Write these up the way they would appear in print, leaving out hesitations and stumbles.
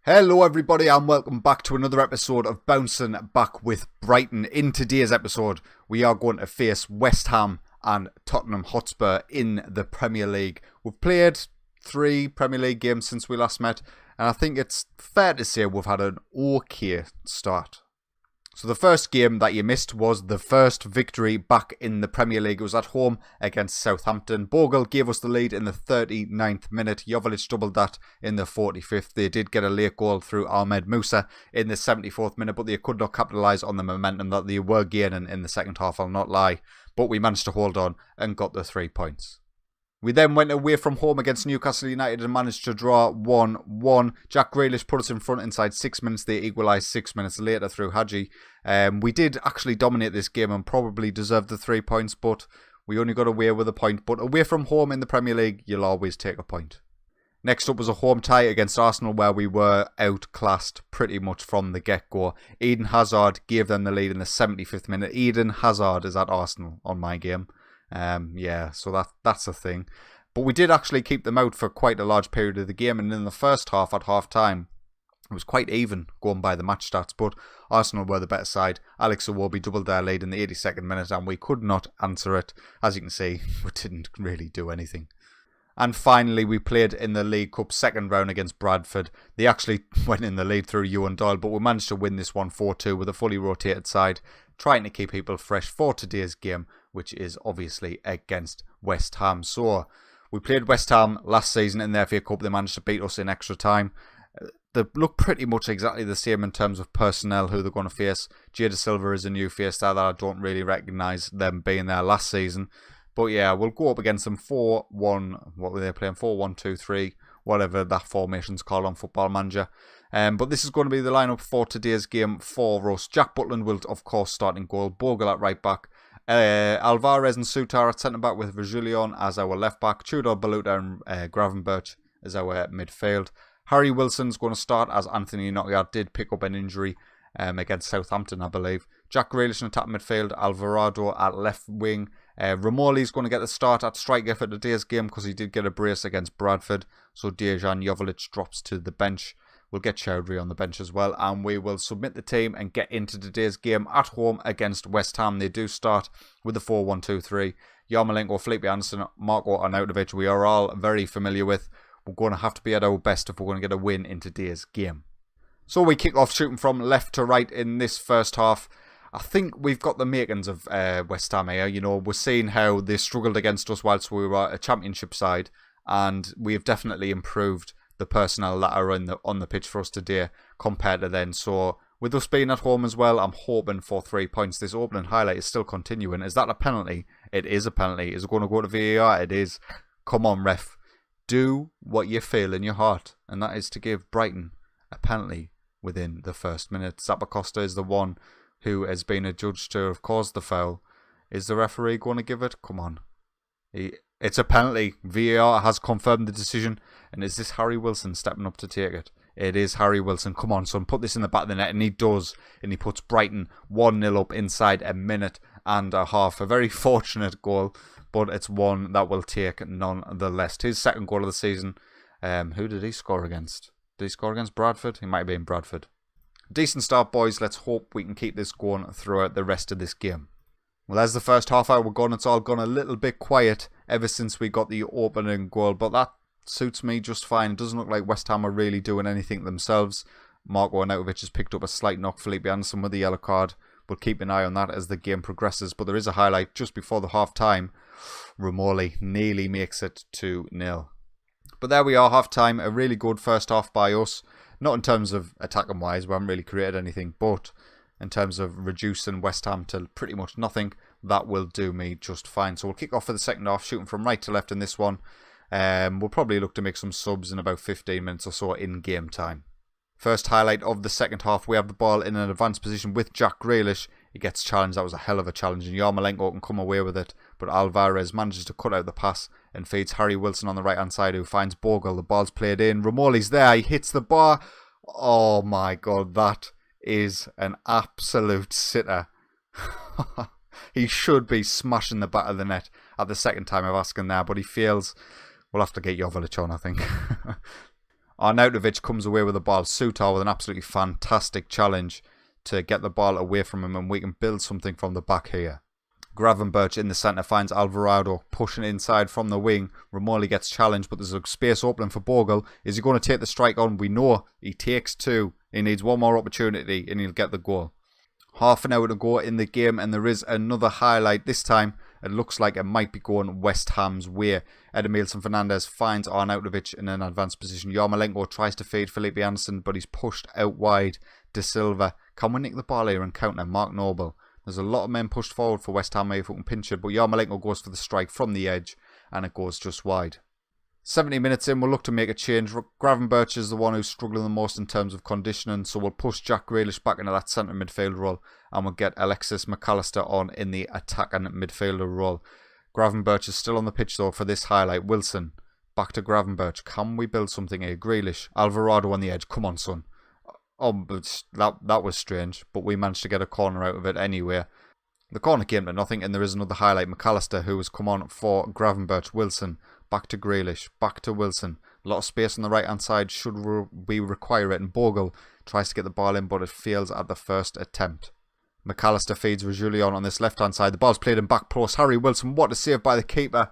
Hello everybody and welcome back to another episode of Bouncing Back with Brighton. In today's episode, we are going to face West Ham and Tottenham Hotspur in the Premier League. We've played 3 Premier League games since we last met, and I think it's fair to say we've had an okay start. So the first game that you missed was the first victory back in the Premier League. It was at home against Southampton. Bogle gave us the lead in the 39th minute. Joveljic doubled that in the 45th. They did get a late goal through Ahmed Musa in the 74th minute, but they could not capitalise on the momentum that they were gaining in the second half, I'll not lie. But we managed to hold on and got the 3 points. We then went away from home against Newcastle United and managed to draw 1-1. Jack Grealish put us in front inside 6 minutes. They equalised 6 minutes later through Hadji. We did actually dominate this game and probably deserved the 3 points, but we only got away with a point. But away from home in the Premier League, you'll always take a point. Next up was a home tie against Arsenal where we were outclassed pretty much from the get-go. Eden Hazard gave them the lead in the 75th minute. Eden Hazard is at Arsenal on my game. So that's a thing. But we did actually keep them out for quite a large period of the game, and in the first half at half-time, it was quite even going by the match stats, but Arsenal were the better side. Alex Iwobi doubled their lead in the 82nd minute, and we could not answer it. As you can see, we didn't really do anything. And finally, we played in the League Cup second round against Bradford. They actually went in the lead through Ewan Doyle, but we managed to win this one 4-2 with a fully rotated side, trying to keep people fresh for today's game, which is obviously against West Ham. So, we played West Ham last season in the FA Cup. They managed to beat us in extra time. They look pretty much exactly the same in terms of personnel, who they're going to face. Jada Silva is a new face there that I don't really recognise them being there last season. But yeah, we'll go up against them 4-1, what were they playing? 4-1-2-3, whatever that formation's called on Football Manager. But this is going to be the lineup for today's game for us. Jack Butland will, of course, start in goal. Bogle at right back. Alvarez and Sutar at centre back with Virgilion as our left back. Tudor, Baluta and Gravenberch as our midfield. Harry Wilson's going to start as Anthony Knockaert did pick up an injury against Southampton, I believe. Jack Grealish in attack midfield. Alvarado at left wing. Romoli's going to get the start at striker for today's game because he did get a brace against Bradford. So Dejan Joveljic drops to the bench. We'll get Chowdhury on the bench as well, and we will submit the team and get into today's game at home against West Ham. They do start with the 4-1-2-3. Yarmolenko, Felipe Anderson, Marko Arnautovic, we are all very familiar with. We're going to have to be at our best if we're going to get a win in today's game. So we kick off shooting from left to right in this first half. I think we've got the makings of West Ham here. You know, we're seeing how they struggled against us whilst we were a championship side, and we've definitely improved the personnel that are on the pitch for us today compared to then. So with us being at home as well, I'm hoping for 3 points. This opening highlight is still continuing. Is that a penalty? It is a penalty. Is it going to go to VAR? It is. Come on, ref. Do what you feel in your heart, and that is to give Brighton a penalty within the first minute. Zappacosta is the one who has been adjudged to have caused the foul. Is the referee going to give it? Come on. It's a penalty. VAR has confirmed the decision. And is this Harry Wilson stepping up to take it? It is Harry Wilson. Come on, son. Put this in the back of the net. And he does. And he puts Brighton 1-0 up inside a minute and a half. A very fortunate goal. But it's one that will take nonetheless. His second goal of the season. Who did he score against? Did he score against Bradford? He might have been Bradford. Decent start, boys. Let's hope we can keep this going throughout the rest of this game. Well, as the first half hour gone, it's all gone a little bit quiet ever since we got the opening goal, but that suits me just fine. It doesn't look like West Ham are really doing anything themselves. Marko Arnautovic has picked up a slight knock. Felipe Anderson with the yellow card. We'll keep an eye on that as the game progresses, but there is a highlight just before the half-time. Romoli nearly makes it 2-0. But there we are, half-time. A really good first half by us. Not in terms of attacking-wise, we haven't really created anything, but in terms of reducing West Ham to pretty much nothing, that will do me just fine. So we'll kick off for the second half, shooting from right to left in this one. We'll probably look to make some subs in about 15 minutes or so in game time. First highlight of the second half, we have the ball in an advanced position with Jack Grealish. He gets challenged. That was a hell of a challenge, and Yarmolenko can come away with it. But Alvarez manages to cut out the pass and feeds Harry Wilson on the right-hand side, who finds Bogle. The ball's played in. Romoli's there. He hits the bar. Oh my God, that is an absolute sitter. He should be smashing the back of the net at the second time of asking there, but he fails. We'll have to get Joveljic on, I think. Arnautovic comes away with the ball. Sutar with an absolutely fantastic challenge to get the ball away from him, and we can build something from the back here. Gravenberch in the centre finds Alvarado pushing inside from the wing. Romoli gets challenged, but there's a space opening for Bogle. Is he going to take the strike on? We know he takes 2. He needs one more opportunity and he'll get the goal. Half an hour to go in the game, and there is another highlight. This time it looks like it might be going West Ham's way. Edemilson Fernandez finds Arnautovic in an advanced position. Yarmolenko tries to feed Felipe Anderson, but he's pushed out wide. De Silva, can we nick the ball here and counter? Mark Noble. There's a lot of men pushed forward for West Ham if we can pinch it, but Yarmolenko goes for the strike from the edge and it goes just wide. 70 minutes in, we'll look to make a change. Gravenberch is the one who's struggling the most in terms of conditioning, so we'll push Jack Grealish back into that centre midfield role, and we'll get Alexis McAllister on in the attacking midfielder role. Gravenberch is still on the pitch though for this highlight. Wilson, back to Gravenberch. Can we build something here? Grealish, Alvarado on the edge. Come on, son. Oh, but that was strange, but we managed to get a corner out of it anyway. The corner came to nothing, and there is another highlight. McAllister, who has come on for Gravenberch. Wilson, back to Grealish, back to Wilson. A lot of space on the right-hand side should we require it, and Bogle tries to get the ball in, but it fails at the first attempt. McAllister feeds Reguilon on this left-hand side. The ball's played in back post. Harry Wilson, what a save by the keeper.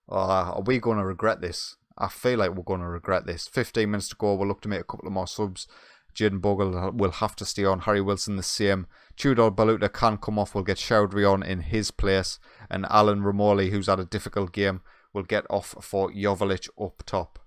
Are we going to regret this? I feel like we're going to regret this. 15 minutes to go. We'll look to make a couple of more subs. Jaden Bogle will have to stay on. Harry Wilson the same. Tudor Baluta can come off. We'll get Chowdhury on in his place. And Alan Romoli, who's had a difficult game, will get off for Joveljic up top.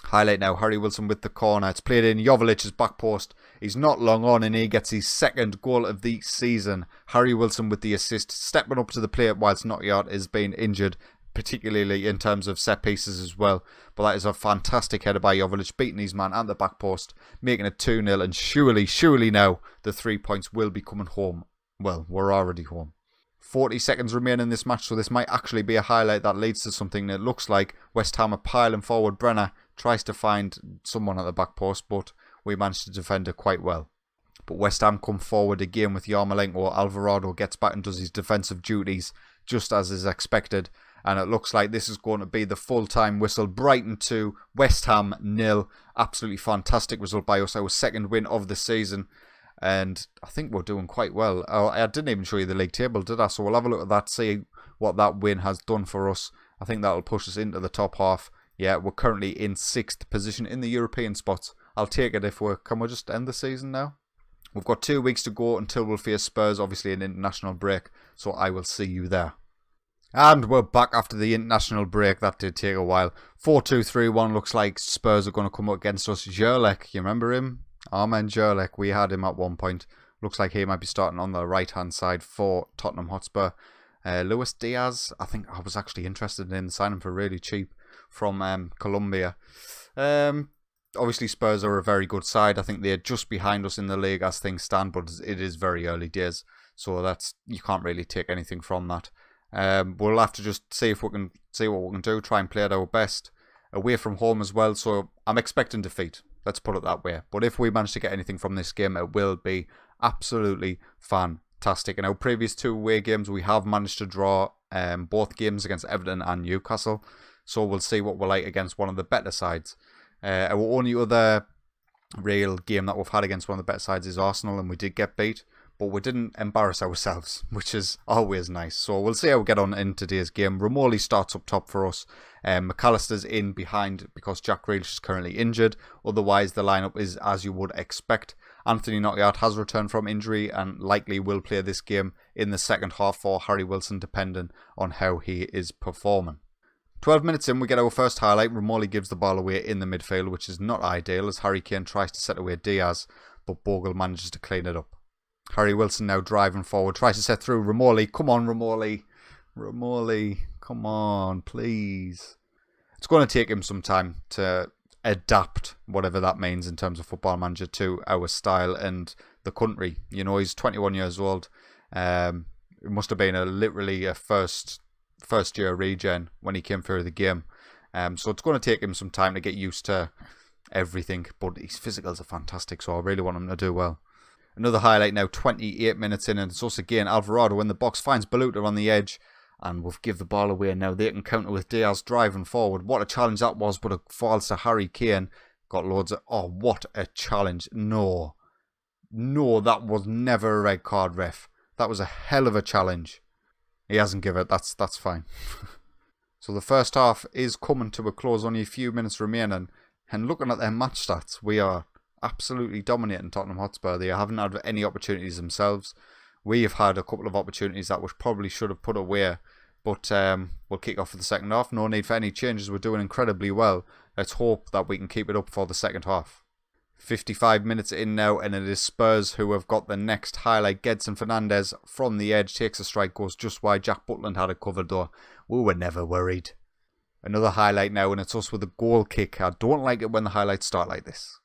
Highlight now, Harry Wilson with the corner. It's played in Joveljic's back post. He's not long on and he gets his second goal of the season. Harry Wilson with the assist, stepping up to the plate whilst Notyard is being injured, particularly in terms of set pieces as well. But that is a fantastic header by Joveljic, beating his man at the back post, making it 2-0, and surely now the 3 points will be coming home. Well, we're already home. 40 seconds remain in this match, so this might actually be a highlight that leads to something. That looks like West Ham are piling forward. Brenner tries to find someone at the back post, but we managed to defend it quite well. But West Ham come forward again with Yarmolenko. Alvarado gets back and does his defensive duties just as is expected. And it looks like this is going to be the full-time whistle. Brighton 2, West Ham 0. Absolutely fantastic result by us. Our second win of the season. And I think we're doing quite well. I didn't even show you the league table, did I? So we'll have a look at that, see what that win has done for us. I think that'll push us into the top half. Yeah, we're currently in 6th position in the European spots. I'll take it if we're... Can we just end the season now? We've got 2 weeks to go until we'll face Spurs, obviously an international break. So I will see you there. And we're back after the international break. That did take a while. 4-2-3-1. Looks like Spurs are going to come up against us. Jurlek, you remember him? Armen Jurlek, we had him at one point. Looks like he might be starting on the right-hand side for Tottenham Hotspur. Luis Diaz, I think I was actually interested in signing for really cheap from Colombia. Obviously, Spurs are a very good side. I think they're just behind us in the league as things stand, but it is very early days. So you can't really take anything from that. We'll have to just see what we can do, try and play at our best. Away from home as well, so I'm expecting defeat. Let's put it that way. But if we manage to get anything from this game, it will be absolutely fantastic. In our previous 2 away games, we have managed to draw both games against Everton and Newcastle. So we'll see what we're like against one of the better sides. Our only other real game that we've had against one of the better sides is Arsenal, and we did get beat. But we didn't embarrass ourselves, which is always nice. So we'll see how we get on in today's game. Romoli starts up top for us. McAllister's in behind because Jack Grealish is currently injured. Otherwise, the lineup is as you would expect. Anthony Notyard has returned from injury and likely will play this game in the second half for Harry Wilson, depending on how he is performing. 12 minutes in, we get our first highlight. Romoli gives the ball away in the midfield, which is not ideal as Harry Kane tries to set away Diaz, but Bogle manages to clean it up. Harry Wilson now driving forward, tries to set through Romoli. Come on, Romoli. Romoli, come on, please. It's going to take him some time to adapt, whatever that means in terms of Football Manager, to our style and the country. You know, he's 21 years old. It must have been literally a first year regen when he came through the game. So it's going to take him some time to get used to everything. But his physicals are fantastic, so I really want him to do well. Another highlight now, 28 minutes in, and it's us again. Alvarado in the box, finds Baluta on the edge, and we'll give the ball away now. They can counter with Diaz driving forward. What a challenge that was, but it falls to Harry Kane. Got loads of... Oh, what a challenge. No. No, that was never a red card, ref. That was a hell of a challenge. He hasn't given it. That's fine. So the first half is coming to a close. Only a few minutes remaining. And looking at their match stats, we are absolutely dominating Tottenham Hotspur. They haven't had any opportunities themselves. We have had a couple of opportunities that we probably should have put away. But we'll kick off for the second half. No need for any changes. We're doing incredibly well. Let's hope that we can keep it up for the second half. 55 minutes in now, and it is Spurs who have got the next highlight. Gedson Fernandes from the edge takes a strike, goes just wide. Jack Butland had it covered though. We were never worried. Another highlight now, and it's us with a goal kick. I don't like it when the highlights start like this.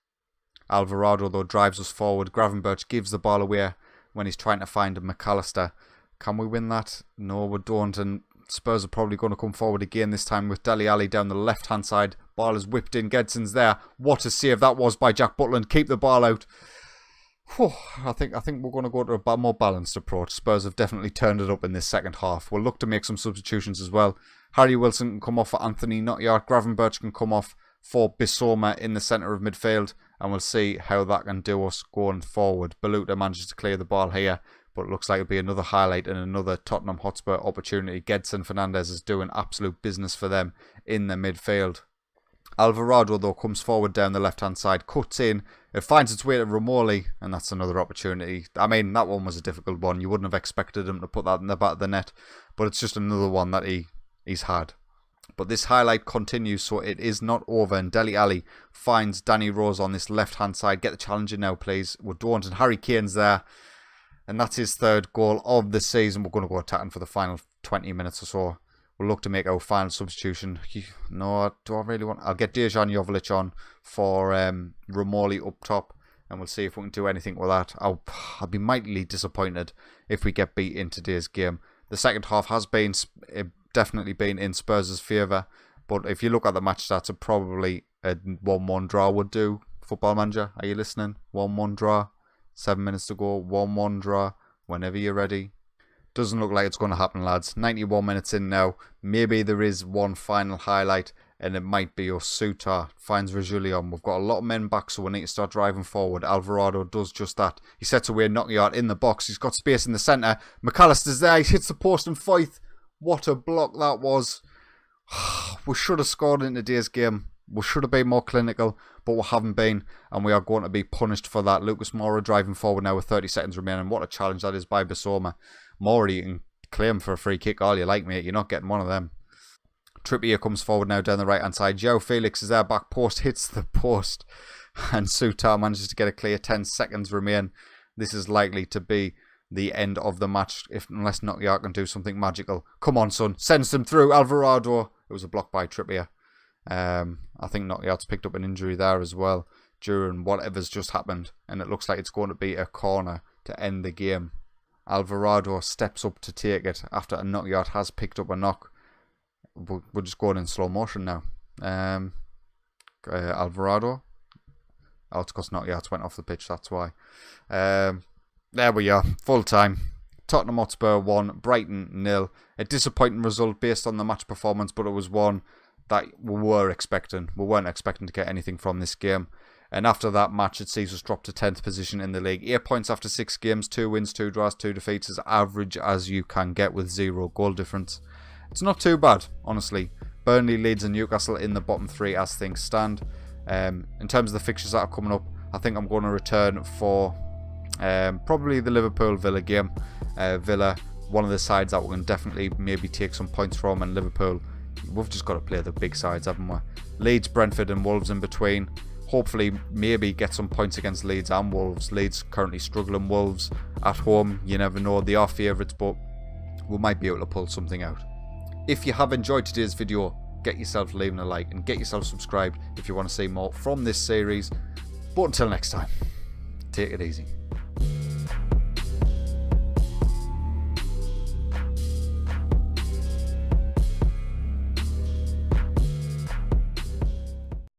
Alvarado though drives us forward. Gravenberch gives the ball away when he's trying to find a McAllister. Can we win that? No, we don't, and Spurs are probably going to come forward again this time with Dele Alli down the left-hand side. Ball is whipped in. Gedson's there. What a save that was by Jack Butland. Keep the ball out. Whew, I think we're going to go to a more balanced approach. Spurs have definitely turned it up in this second half. We'll look to make some substitutions as well. Harry Wilson can come off for Anthony Knockyard. Gravenberch can come off for Bissouma in the centre of midfield. And we'll see how that can do us going forward. Baluta manages to clear the ball here. But it looks like it'll be another highlight and another Tottenham Hotspur opportunity. Gedson Fernandes is doing absolute business for them in the midfield. Alvarado, though, comes forward down the left-hand side, cuts in. It finds its way to Romoli, and that's another opportunity. I mean, that one was a difficult one. You wouldn't have expected him to put that in the back of the net. But it's just another one that he's had. But this highlight continues, so it is not over. And Dele Alli finds Danny Rose on this left-hand side. Get the challenge in now, please. We don't, and Harry Kane's there. And that's his third goal of the season. We're going to go attacking for the final 20 minutes or so. We'll look to make our final substitution. No, do I really want... I'll get Dejan Joveljic on for Romoli up top. And we'll see if we can do anything with that. I'll be mightily disappointed if we get beat in today's game. The second half has been definitely been in Spurs' favour. But if you look at the match stats, probably a 1-1 draw would do. Football Manager, are you listening? 1-1 draw. 7 minutes to go, 1-1 draw, whenever you're ready. Doesn't look like it's going to happen, lads. 91 minutes in now. Maybe there is one final highlight, and it might be Osuta finds Reguilon. We've got a lot of men back, so we need to start driving forward. Alvarado does just that. He sets away Knockyard in the box. He's got space in the centre. McAllister's there. He hits the post and Foyth. What a block that was. We should have scored in today's game. We should have been more clinical, but we haven't been, and we are going to be punished for that. Lucas Moura driving forward now with 30 seconds remaining. What a challenge that is by Bissouma. Moura, you can claim for a free kick all you like, mate. You're not getting one of them. Trippier comes forward now down the right-hand side. João Felix is there, back post, hits the post, and Sutar manages to get a clear. 10 seconds remain. This is likely to be the end of the match, unless Knockyard can do something magical. Come on, son. Sends them through. Alvarado. It was a block by Trippier. I think Knockyard's picked up an injury there as well during whatever's just happened, and it looks like it's going to be a corner to end the game. Alvarado steps up to take it after a Knockyard has picked up a knock. We're just going in slow motion now. Alvarado. Oh, it's because Knockyard went off the pitch, that's why. There we are, full time. Tottenham Hotspur 1, Brighton 0. A disappointing result based on the match performance, but it was one that we were expecting. We weren't expecting to get anything from this game. And after that match, it sees us drop to 10th position in the league. 8 points after 6 games, 2 wins, 2 draws, 2 defeats. As average as you can get with 0 goal difference. It's not too bad, honestly. Burnley, Leeds and Newcastle in the bottom 3 as things stand. In terms of the fixtures that are coming up, I think I'm going to return for probably the Liverpool-Villa game. Villa, one of the sides that we can definitely maybe take some points from, and Liverpool, we've just got to play the big sides, haven't we? Leeds, Brentford and Wolves in between. Hopefully, maybe get some points against Leeds and Wolves. Leeds currently struggling. Wolves at home, you never know. They are favourites, but we might be able to pull something out. If you have enjoyed today's video, get yourself leaving a like and get yourself subscribed if you want to see more from this series. But until next time, take it easy.